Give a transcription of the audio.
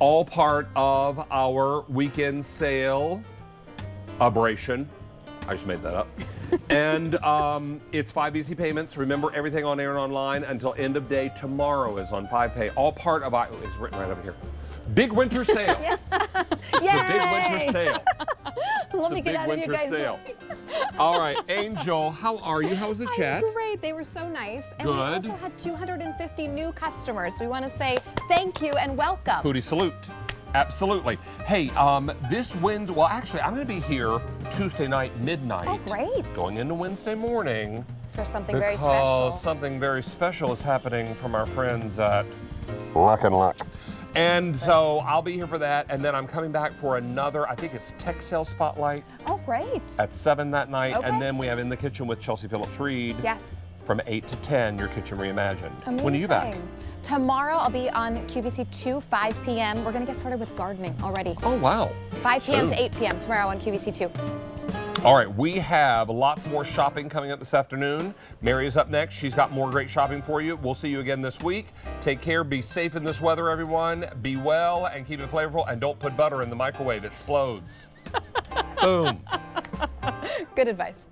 All part of our weekend sale, Aberration. I just made that up. And it's 5 easy payments. Remember, everything on air and online until end of day tomorrow is on 5 pay. All part of it's written right over here. Big winter sale. Yes. It's the big winter sale. Let me get out of your guys' sale. All right, Angel, how are you? How was the chat? I'm great. They were so nice. And we Good. also had 250 new customers. We want to say thank you and welcome. Foodie salute. Absolutely. Hey, this Wednesday, well, actually, I'm going to be here Tuesday night, midnight. Oh, great. Going into Wednesday morning. For something very special. Because something very special is happening from our friends at Luck and Luck. And so I'll be here for that, and then I'm coming back for another, I think it's Tech Sale Spotlight. Oh, great. At 7 that night, Okay. and then we have In the Kitchen with Chelsea Phillips-Reed. Yes. From 8 to 10, Your Kitchen Reimagined. Amazing. When are you back? Tomorrow I'll be on QVC 2, 5 p.m. We're going to get started with gardening already. Oh, wow. 5 p.m. Soon. to 8 p.m. tomorrow on QVC 2. All right, we have lots more shopping coming up this afternoon. Mary is up next. She's got more great shopping for you. We'll see you again this week. Take care. Be safe in this weather, everyone. Be well and keep it flavorful. And don't put butter in the microwave. It explodes. Boom. Good advice.